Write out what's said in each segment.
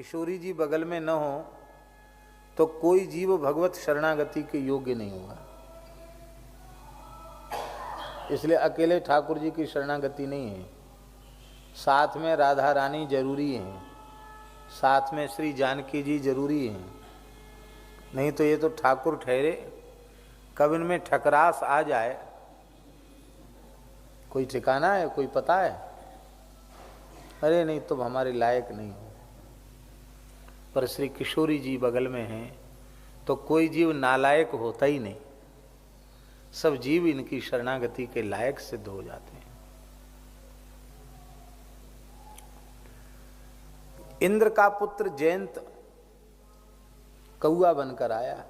किशोरी जी बगल में न हो तो कोई जीव भगवत शरणागति के योग्य नहीं होगा। इसलिए अकेले ठाकुर जी की शरणागति नहीं है, साथ में राधा रानी जरूरी है, साथ में श्री जानकी जी जरूरी हैं। नहीं तो ये तो ठाकुर ठहरे, कब इनमें ठकरास आ जाए कोई ठिकाना है, कोई पता है? अरे नहीं तुम हमारे लायक नहीं हो। पर श्री किशोरी जी बगल में हैं तो कोई जीव नालायक होता ही नहीं, सब जीव इनकी शरणागति के लायक सिद्ध हो जाते हैं। इंद्र का पुत्र जयंत कौआ बनकर आया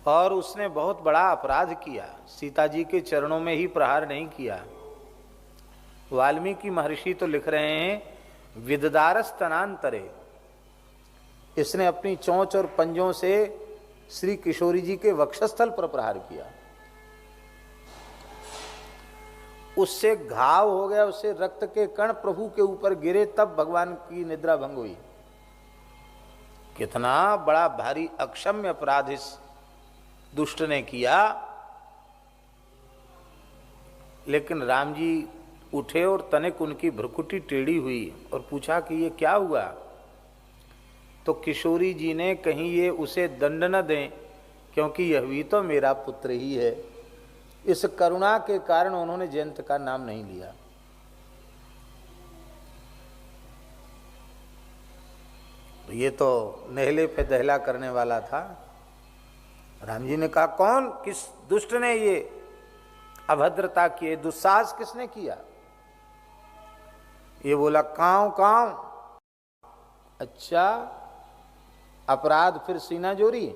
और उसने बहुत बड़ा अपराध किया, सीता जी के चरणों में ही प्रहार नहीं किया। वाल्मीकि महर्षि तो लिख रहे हैं विददारस तनांतरे, इसने अपनी चोंच और पंजों से श्री किशोरी जी के वक्षस्थल पर प्रहार किया, उससे घाव हो गया, उससे रक्त के कण प्रभु के ऊपर गिरे, तब भगवान की निद्रा भंग हुई। कितना बड़ा भारी अक्षम्य अपराध इस दुष्ट ने किया। लेकिन राम जी उठे और तनिक उनकी भ्रुकुटी टेढ़ी हुई और पूछा कि ये क्या हुआ? तो किशोरी जी ने कहीं ये उसे दंड न दें, क्योंकि यह भी तो मेरा पुत्र ही है। इस करुणा के कारण उन्होंने जयंत का नाम नहीं लिया। ये तो नहले पे दहला करने वाला था। राम जी ने कहा कौन, किस दुष्ट ने ये अभद्रता की, दुस्साहस किसने किया? ये बोला कांव कांव। अच्छा, अपराध फिर सीना जोरी।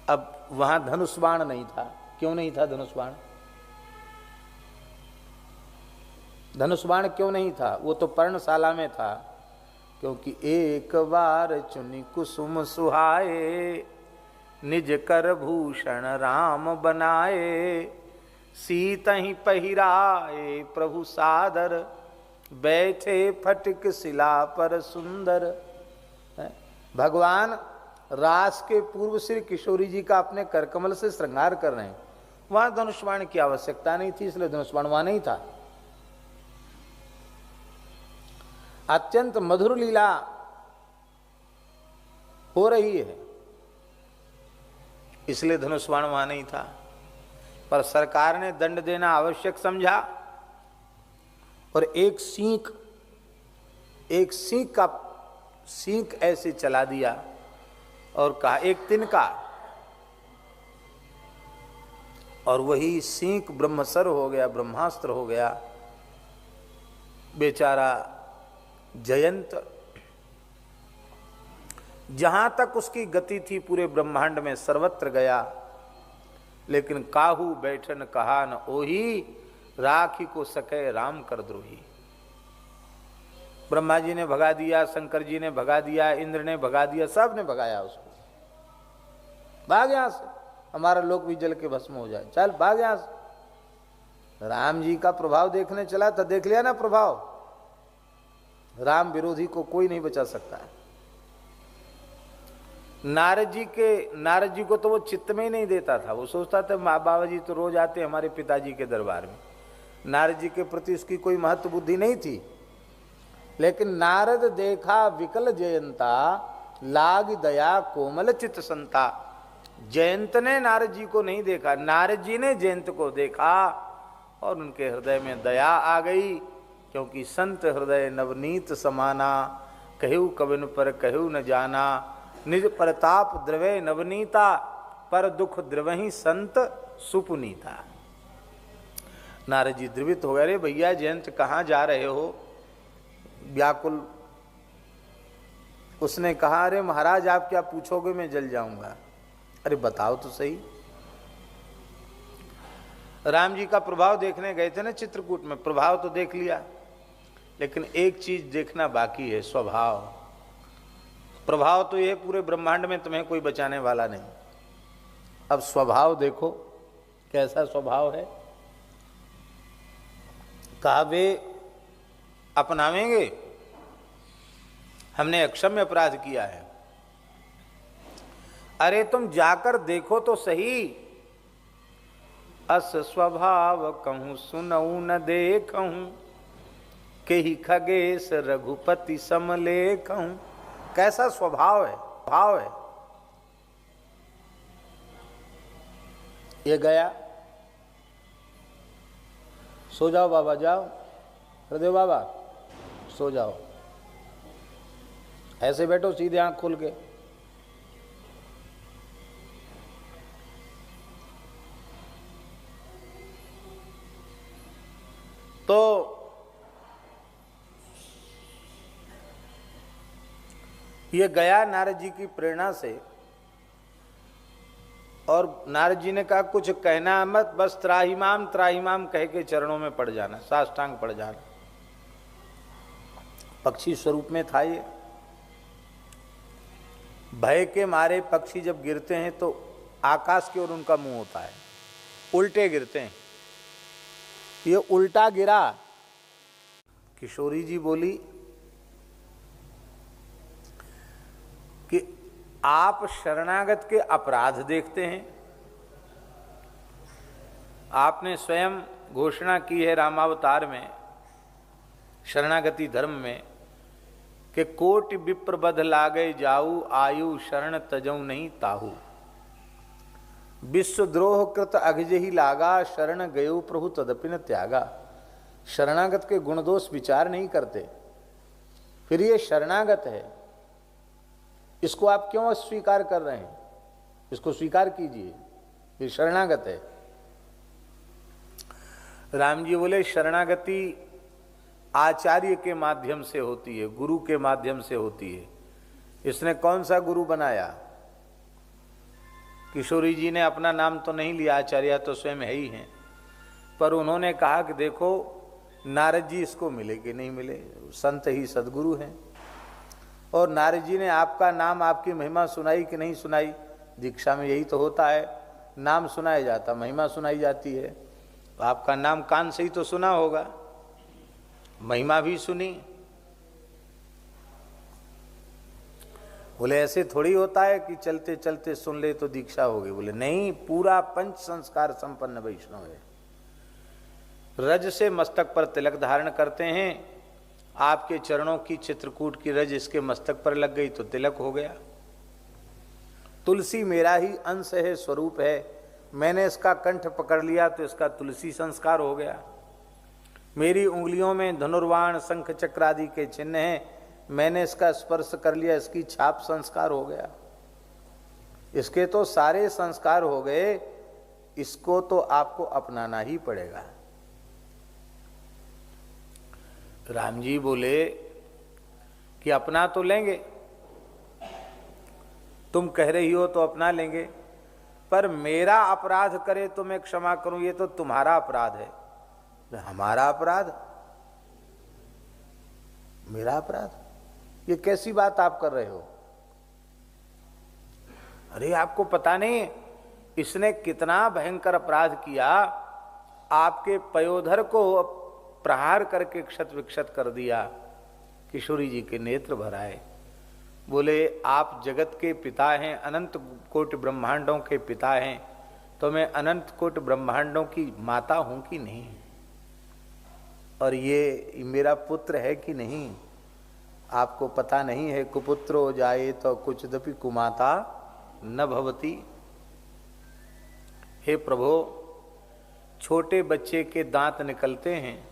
अब वहां धनुष बाण नहीं था। क्यों नहीं था धनुष बाण? धनुष बाण क्यों नहीं था? वो तो पर्णशाला में था। क्योंकि एक बार चुनी कुसुम सुहाए, निज कर भूषण राम बनाए, सीत ही पहिराए प्रभु सादर, बैठे फटिक शिला पर सुंदर। भगवान रास के पूर्व श्री किशोरी जी का अपने करकमल से श्रृंगार कर रहे हैं। वहां धनुष्बाण की आवश्यकता नहीं थी, इसलिए धनुष्बाण वहां नहीं था। अत्यंत मधुर लीला हो रही है, इसलिए धनुष्बाण वहां नहीं था। पर सरकार ने दंड देना आवश्यक समझा और एक सींक ऐसे चला दिया और कहा एक तिनका, और वही सींक ब्रह्मसर हो गया, ब्रह्मास्त्र हो गया। बेचारा जयंत जहां तक उसकी गति थी पूरे ब्रह्मांड में सर्वत्र गया, लेकिन काहू बैठन कहा न ओही, राखी को सके राम कर द्रोही। ब्रह्मा जी ने भगा दिया, शंकर जी ने भगा दिया, इंद्र ने भगा दिया, सब ने भगाया उसको। भाग यहां से, हमारा लोक भी जल के भस्म हो जाए, चल भाग यहां से। राम जी का प्रभाव देखने चला तो देख लिया ना प्रभाव। राम विरोधी को कोई नहीं बचा सकता है। नारद जी को तो वो चित्त में ही नहीं देता था। वो सोचता था माँ बाबा जी तो रोज आते हमारे पिताजी के दरबार में, नारद जी के प्रति उसकी कोई महत्व बुद्धि नहीं थी। लेकिन नारद देखा विकल जयंता, लाग दया कोमल चित्त संता। जयंत ने नारद जी को नहीं देखा, नारद जी ने जयंत को देखा और उनके हृदय में दया आ गई। क्योंकि संत हृदय नवनीत समाना, कहू कबिन पर कहू न जाना, निज प्रताप द्रवय नवनीता, पर दुख द्रवही संत सुपुनीता। नारद जी द्रवित हो गए, अरे भैया जयंत कहाँ जा रहे हो? व्याकुल उसने कहा, अरे महाराज आप क्या पूछोगे, मैं जल जाऊंगा। अरे बताओ तो सही। राम जी का प्रभाव देखने गए थे ना चित्रकूट में, प्रभाव तो देख लिया, लेकिन एक चीज देखना बाकी है, स्वभाव। प्रभाव तो यह पूरे ब्रह्मांड में तुम्हें कोई बचाने वाला नहीं। अब स्वभाव देखो कैसा स्वभाव है। कावे अपनावेंगे? हमने अक्षम्य अपराध किया है। अरे तुम जाकर देखो तो सही। अस स्वभाव कहूं सुनऊ न देखूं, के ही खगेश रघुपति समलेखूं। कैसा स्वभाव है, भाव है। ये गया। सो जाओ बाबा, जाओ हृदय बाबा, सो जाओ। ऐसे बैठो सीधे आंख खोल के। तो ये गया नारद जी की प्रेरणा से, और नारद जी ने कहा कुछ कहना मत, बस त्राहिमाम त्राहिमाम कह के चरणों में पड़ जाना, साष्टांग पड़ जाना। पक्षी स्वरूप में था ये। भय के मारे पक्षी जब गिरते हैं तो आकाश की ओर उनका मुंह होता है, उल्टे गिरते हैं। ये उल्टा गिरा। किशोरी जी बोली कि आप शरणागत के अपराध देखते हैं। आपने स्वयं घोषणा की है रामावतार में, शरणागति धर्म में, कि कोटि विप्र बध लागे जाऊ, आयु शरण तजऊ नहीं ताहू। विश्वद्रोह कृत अघजहि लागा, शरण गयो प्रभु तदपि न त्यागा। शरणागत के गुण दोष विचार नहीं करते। फिर ये शरणागत है, इसको आप क्यों अस्वीकार कर रहे हैं? इसको स्वीकार कीजिए, ये शरणागत है। राम जी बोले शरणागति आचार्य के माध्यम से होती है, गुरु के माध्यम से होती है। इसने कौन सा गुरु बनाया? किशोरी जी ने अपना नाम तो नहीं लिया, आचार्य तो स्वयं है ही हैं, पर उन्होंने कहा कि देखो नारद जी इसको मिले कि नहीं मिले, संत ही सदगुरु हैं। और नारद जी ने आपका नाम, आपकी महिमा सुनाई कि नहीं सुनाई? दीक्षा में यही तो होता है, नाम सुनाया जाता, महिमा सुनाई जाती है। तो आपका नाम कान से ही तो सुना होगा, महिमा भी सुनी। बोले ऐसे थोड़ी होता है कि चलते चलते सुन ले तो दीक्षा होगी। बोले नहीं, पूरा पंच संस्कार संपन्न वैष्णव है। रज से मस्तक पर तिलक धारण करते हैं, आपके चरणों की चित्रकूट की रज इसके मस्तक पर लग गई तो तिलक हो गया। तुलसी मेरा ही अंश है, स्वरूप है, मैंने इसका कंठ पकड़ लिया तो इसका तुलसी संस्कार हो गया। मेरी उंगलियों में धनुर्वाण शंख चक्र आदि के चिन्ह हैं, मैंने इसका स्पर्श कर लिया, इसकी छाप संस्कार हो गया। इसके तो सारे संस्कार हो गए, इसको तो आपको अपनाना ही पड़ेगा। राम जी बोले कि अपना तो लेंगे, तुम कह रही हो तो अपना लेंगे, पर मेरा अपराध करे तो मैं क्षमा करूं, ये तो तुम्हारा अपराध है। हमारा अपराध? मेरा अपराध? ये कैसी बात आप कर रहे हो? अरे आपको पता नहीं इसने कितना भयंकर अपराध किया, आपके पयोधर को प्रहार करके क्षत विक्षत कर दिया। किशोरी जी के नेत्र भर आए। बोले आप जगत के पिता हैं, अनंत कोटि ब्रह्मांडों के पिता हैं, तो मैं अनंत कोटि ब्रह्मांडों की माता हूं कि नहीं? और ये मेरा पुत्र है कि नहीं? आपको पता नहीं है, कुपुत्रो जाए तो कुछ दपि कुमाता न भवती। हे प्रभु, छोटे बच्चे के दांत निकलते हैं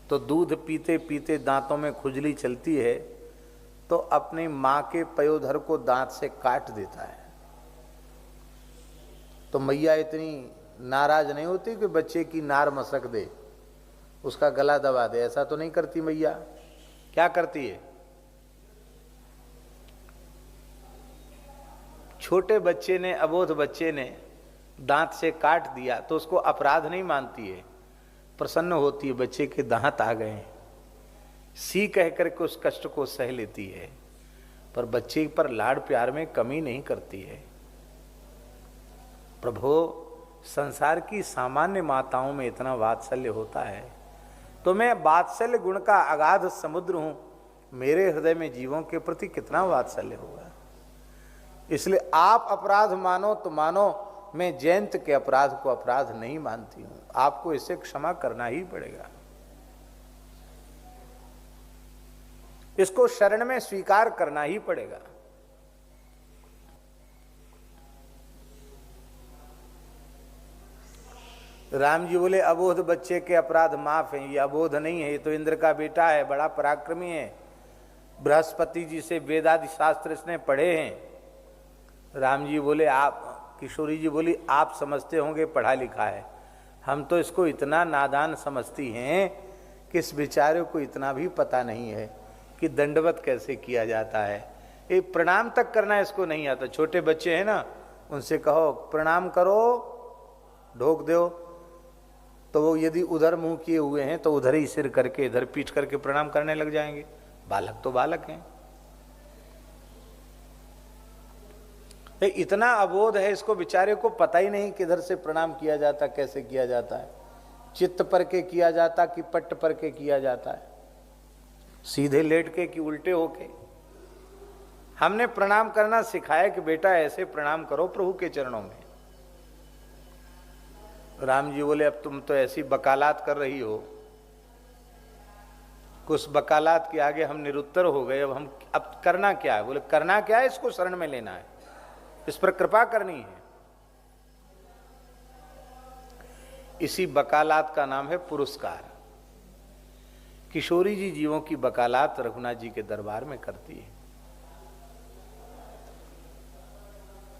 तो दूध पीते पीते दांतों में खुजली चलती है, तो अपनी मां के पयोधर को दांत से काट देता है। तो मैया इतनी नाराज नहीं होती कि बच्चे की नार मसक दे, उसका गला दबा दे, ऐसा तो नहीं करती मैया। क्या करती है? छोटे बच्चे ने, अबोध बच्चे ने दांत से काट दिया तो उसको अपराध नहीं मानती है, प्रसन्न होती है, बच्चे के दांत आ गए, सी कह करके उस कष्ट को सह लेती है, पर बच्चे पर लाड प्यार में कमी नहीं करती है। प्रभु, संसार की सामान्य माताओं में इतना वात्सल्य होता है, तो मैं वात्सल्य गुण का अगाध समुद्र हूं, मेरे हृदय में जीवों के प्रति कितना वात्सल्य होगा। इसलिए आप अपराध मानो तो मानो, मैं जयंत के अपराध को अपराध नहीं मानती हूं, आपको इसे क्षमा करना ही पड़ेगा, इसको शरण में स्वीकार करना ही पड़ेगा। राम जी बोले अबोध बच्चे के अपराध माफ हैं, ये अबोध नहीं है, ये तो इंद्र का बेटा है, बड़ा पराक्रमी है, बृहस्पति जी से वेदादि शास्त्र इसने पढ़े हैं। राम जी बोले आप, किशोरी जी बोली आप समझते होंगे पढ़ा लिखा है, हम तो इसको इतना नादान समझती हैं कि इस बेचारे को इतना भी पता नहीं है कि दंडवत कैसे किया जाता है, एक प्रणाम तक करना इसको नहीं आता। छोटे बच्चे हैं ना, उनसे कहो प्रणाम करो, ढोक दो, तो वो यदि उधर मुंह किए हुए हैं तो उधर ही सिर करके इधर पीठ करके प्रणाम करने लग जाएंगे। बालक तो बालक हैं। तो इतना अबोध है, इसको बेचारे को पता ही नहीं किधर से प्रणाम किया जाता, कैसे किया जाता है, चित्त पर के किया जाता कि पट्ट पर के किया जाता है, सीधे लेट के कि उल्टे होके। हमने प्रणाम करना सिखाया कि बेटा ऐसे प्रणाम करो प्रभु के चरणों में। राम जी बोले अब तुम तो ऐसी बकालात कर रही हो, कुछ बकालात के आगे हम निरुत्तर हो गए, अब करना क्या है। बोले करना क्या है, इसको शरण में लेना है, इस पर कृपा करनी है। इसी बकालात का नाम है पुरस्कार। किशोरी जी जीवों की बकालात रघुनाथ जी के दरबार में करती है।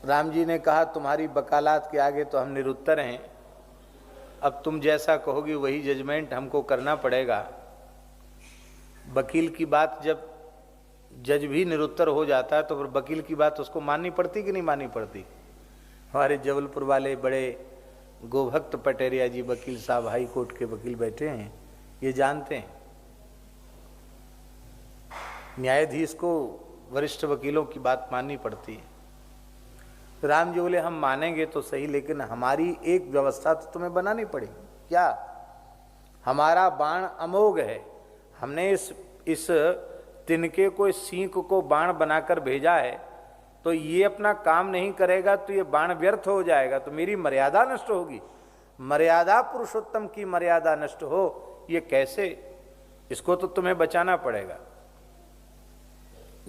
राम जी ने कहा तुम्हारी बकालात के आगे तो हम निरुत्तर हैं, अब तुम जैसा कहोगी वही जजमेंट हमको करना पड़ेगा। वकील की बात जब जज भी निरुत्तर हो जाता है तो फिर वकील की बात उसको माननी पड़ती कि नहीं माननी पड़ती। हमारे जबलपुर वाले बड़े गोभक्त पटेरिया जी वकील साहब, हाई कोर्ट के वकील बैठे हैं, ये जानते हैं न्यायाधीश को वरिष्ठ वकीलों की बात माननी पड़ती है। राम जी बोले हम मानेंगे तो सही, लेकिन हमारी एक व्यवस्था तो तुम्हें बनानी पड़ेगी। क्या? हमारा बाण अमोघ है, हमने इस तिनके को, इस सींक को बाण बनाकर भेजा है, तो ये अपना काम नहीं करेगा तो ये बाण व्यर्थ हो जाएगा, तो मेरी मर्यादा नष्ट होगी। मर्यादा पुरुषोत्तम की मर्यादा नष्ट हो, ये कैसे? इसको तो तुम्हें बचाना पड़ेगा।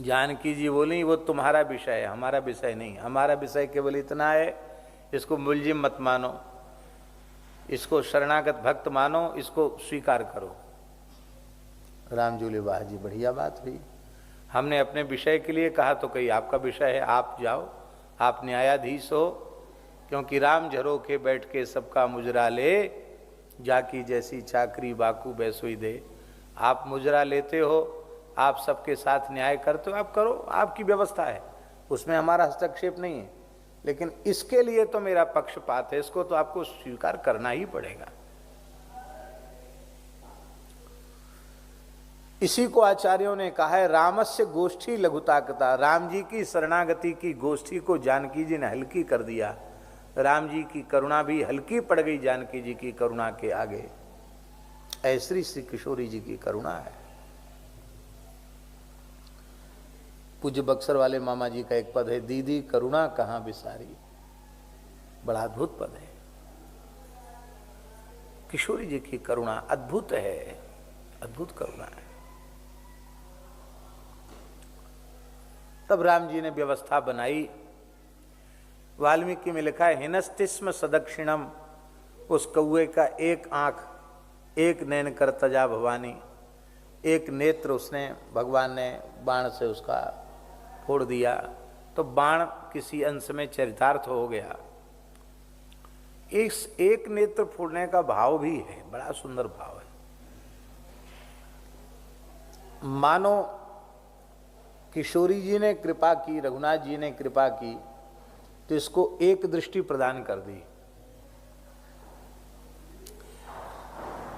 जानकी जी बोली वो तुम्हारा विषय है, हमारा विषय नहीं। हमारा विषय केवल इतना है, इसको मुलजिम मत मानो, इसको शरणागत भक्त मानो, इसको स्वीकार करो। राम जी बोले वाह जी बढ़िया बात हुई, हमने अपने विषय के लिए कहा तो कहीं आपका विषय है, आप जाओ, आप न्यायाधीश हो, क्योंकि राम झरोखे बैठ के सबका मुजरा ले, जाकी जैसी चाकरी बाकू बैसोई दे। आप मुजरा लेते हो, आप सबके साथ न्याय करते हो, आप करो, आपकी व्यवस्था है, उसमें हमारा हस्तक्षेप नहीं है, लेकिन इसके लिए तो मेरा पक्षपात है, इसको तो आपको स्वीकार करना ही पड़ेगा। इसी को आचार्यों ने कहा है रामस्य गोष्ठी लघुताकता। राम जी की शरणागति की गोष्ठी को जानकी जी ने हल्की कर दिया। राम जी की करुणा भी हल्की पड़ गई जानकी जी की करुणा के आगे। ऐसी श्री किशोरी जी की करुणा है। पूज्य बक्सर वाले मामा जी का एक पद है, दीदी करुणा कहाँ बिसारी, बड़ा अद्भुत पद है। किशोरी जी की करुणा अद्भुत है, अद्भुत करुणा है। तब राम जी ने व्यवस्था बनाई। वाल्मीकि में लिखा है हिनस्तिस्म सदक्षिणम, उस कौए का एक आंख, एक नैन कर तजा भवानी, एक नेत्र उसने, भगवान ने बाण से उसका फोड़ दिया, तो बाण किसी अंश में चरितार्थ हो गया। इस एक नेत्र फोड़ने का भाव भी है, बड़ा सुंदर भाव है। मानो किशोरी जी ने कृपा की, रघुनाथ जी ने कृपा की, तो इसको एक दृष्टि प्रदान कर दी।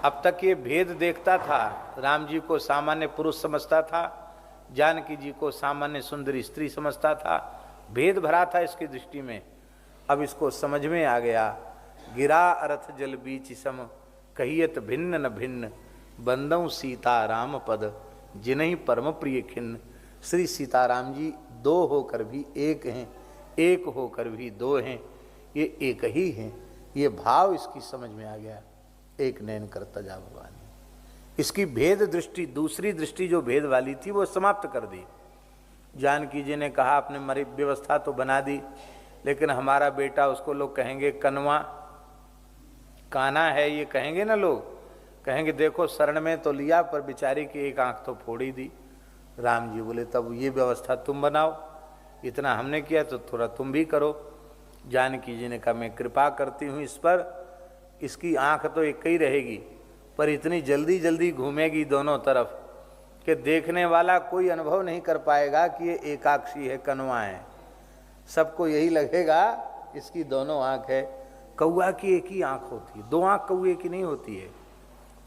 अब तक ये भेद देखता था, राम जी को सामान्य पुरुष समझता था, जानकी जी को सामान्य सुंदरी स्त्री समझता था, भेद भरा था इसकी दृष्टि में। अब इसको समझ में आ गया। गिरा अर्थ जल बीच सम, कहियत भिन्न न भिन्न, बंदऊ सीताराम पद जिन्हीं परम प्रिय खिन्न। श्री सीताराम जी दो होकर भी एक हैं, एक होकर भी दो हैं, ये एक ही हैं। ये भाव इसकी समझ में आ गया। एक नयन करता जा भवानी, इसकी भेद दृष्टि, दूसरी दृष्टि जो भेद वाली थी वो समाप्त कर दी। जानकी जी ने कहा आपने मरी व्यवस्था तो बना दी, लेकिन हमारा बेटा, उसको लोग कहेंगे कनवा, काना है ये कहेंगे ना लोग, कहेंगे देखो शरण में तो लिया पर बेचारी की एक आंख तो फोड़ ही दी। राम जी बोले तब ये व्यवस्था तुम बनाओ, इतना हमने किया तो थोड़ा तुम भी करो। जानकी जी ने कहा मैं कृपा करती हूँ इस पर, इसकी आंख तो एक ही रहेगी, पर इतनी जल्दी जल्दी घूमेगी दोनों तरफ कि देखने वाला कोई अनुभव नहीं कर पाएगा कि ये एकाक्षी है, कनवा है। सबको यही लगेगा इसकी दोनों आंख है। कौआ की एक ही आंख होती है, दो आंख कौए की नहीं होती है,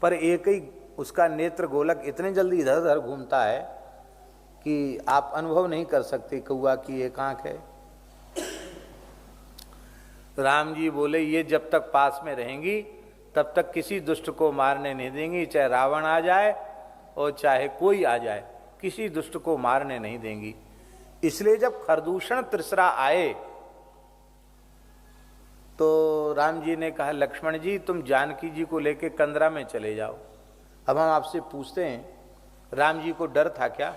पर एक ही उसका नेत्र गोलक इतने जल्दी इधर उधर घूमता है कि आप अनुभव नहीं कर सकते कौआ की एक आंख है। राम जी बोले ये जब तक पास में रहेंगी तब तक किसी दुष्ट को मारने नहीं देंगी, चाहे रावण आ जाए और चाहे कोई आ जाए, किसी दुष्ट को मारने नहीं देंगी। इसलिए जब खरदूषण त्रिसरा आए तो राम जी ने कहा लक्ष्मण जी तुम जानकी जी को लेके कंदरा में चले जाओ। अब हम आपसे पूछते हैं, राम जी को डर था क्या?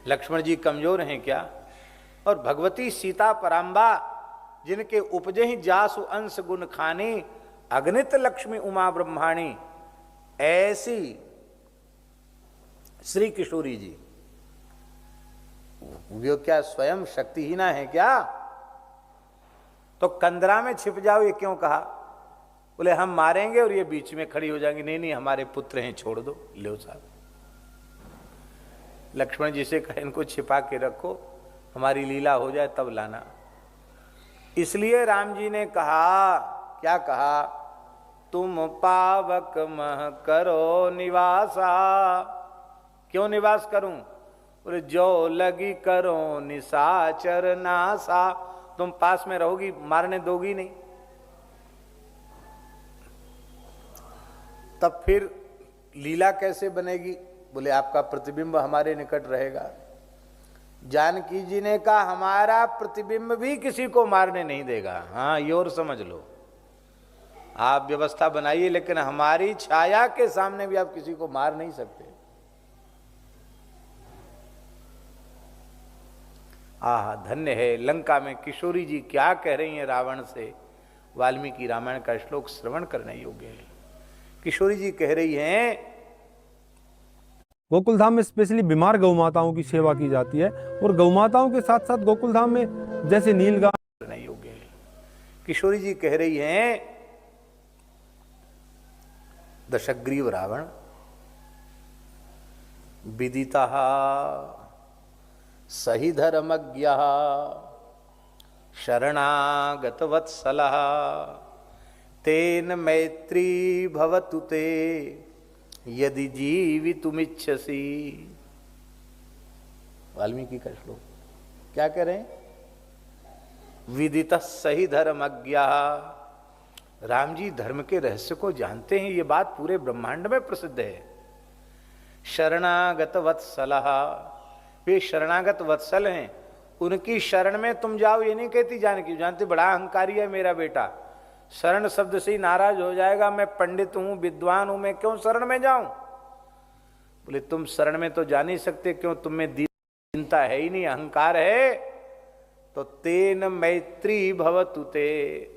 लक्ष्मण जी कमजोर हैं क्या? और भगवती सीता पराम्बा जिनके उपजे ही जासु अंश गुण खानी, अगणित लक्ष्मी उमा ब्रह्माणी, ऐसी श्री किशोरी जी वो क्या स्वयं शक्तिहीना है क्या? तो कंदरा में छिप जाओ ये क्यों कहा? बोले हम मारेंगे और ये बीच में खड़ी हो जाएंगी। नहीं नहीं हमारे पुत्र हैं, छोड़ दो। लो साहब, लक्ष्मण जी से कहे इनको छिपा के रखो, हमारी लीला हो जाए तब लाना। इसलिए राम जी ने कहा, क्या कहा? तुम पावक मह करो निवासा। क्यों निवास करूं? बोले जो लगी करो निशाचर नासा। तुम पास में रहोगी, मारने दोगी नहीं। तब फिर लीला कैसे बनेगी? बोले आपका प्रतिबिंब हमारे निकट रहेगा। जानकी जी ने कहा हमारा प्रतिबिंब भी किसी को मारने नहीं देगा। हाँ ये और समझ लो, आप व्यवस्था बनाइए लेकिन हमारी छाया के सामने भी आप किसी को मार नहीं सकते। आह धन्य है लंका में किशोरी जी क्या कह रही हैं रावण से। वाल्मीकि रामायण का श्लोक श्रवण करने योग्य है। किशोरी जी कह रही हैं गोकुल धाम में स्पेशली बीमार गौ माताओं की सेवा की जाती है, और गौ माताओं के साथ साथ गोकुल धाम में जैसे नीलगाय करने योग्य है। किशोरी जी कह रही हैं दशग्रीव रावण विदिता सही धर्मज्ञ शरणागत वत्सलः तेन मैत्री भवतु ते यदि जीवितुमिच्छसि। वाल्मीकि का श्लोक क्या कह रहे हैं? विदितः सही धर्मज्ञ। राम जी धर्म के रहस्य को जानते हैं, ये बात पूरे ब्रह्मांड में प्रसिद्ध है। शरणागत वत्सलः, वे शरणागत वत्सल हैं, उनकी शरण में तुम जाओ। ये नहीं कहती जानकी, जानती बड़ा अहंकारी है मेरा बेटा, शरण शब्द से ही नाराज हो जाएगा। मैं पंडित हूं, विद्वान हूं, मैं क्यों शरण में जाऊं? बोले तुम शरण में तो जा नहीं सकते, क्यों? तुम में दीनता है ही नहीं, अहंकार है। तो तेन मैत्री भवतु ते,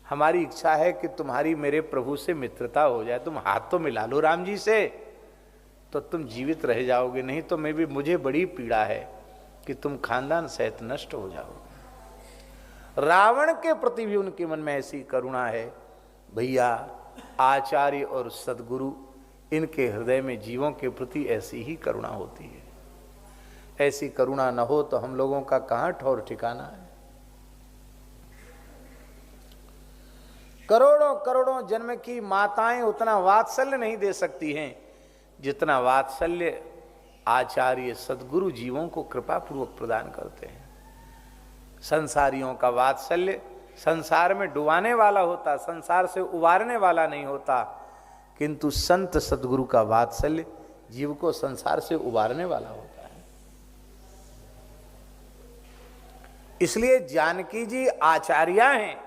हमारी इच्छा है कि तुम्हारी मेरे प्रभु से मित्रता हो जाए। तुम हाथ तो मिला लो राम जी से, तो तुम जीवित रह जाओगे, नहीं तो मैं भी, मुझे बड़ी पीड़ा है कि तुम खानदान सहित नष्ट हो जाओ। रावण के प्रति भी उनके मन में ऐसी करुणा है। भैया आचार्य और सद्गुरु, इनके हृदय में जीवों के प्रति ऐसी ही करुणा होती है। ऐसी करुणा न हो तो हम लोगों का कहां ठौर ठिकाना है। करोड़ों करोड़ों जन्म की माताएं उतना वात्सल्य नहीं दे सकती हैं जितना वात्सल्य आचार्य सद्गुरु जीवों को कृपा पूर्वक प्रदान करते हैं। संसारियों का वात्सल्य संसार में डुबाने वाला होता, संसार से उबारने वाला नहीं होता। किंतु संत सद्गुरु का वात्सल्य जीव को संसार से उबारने वाला होता है। इसलिए जानकी जी आचार्या हैं,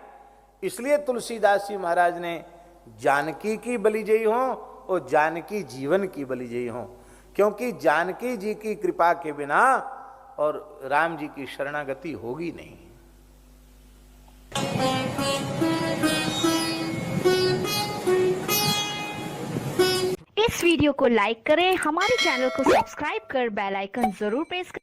इसलिए तुलसीदास जी महाराज ने जानकी की बलि जयी हो और जानकी जीवन की बलि जयी हो, क्योंकि जानकी जी की कृपा के बिना और राम जी की शरणागति होगी नहीं। इस वीडियो को लाइक करें, हमारे चैनल को सब्सक्राइब कर बेल आइकन जरूर प्रेस करें।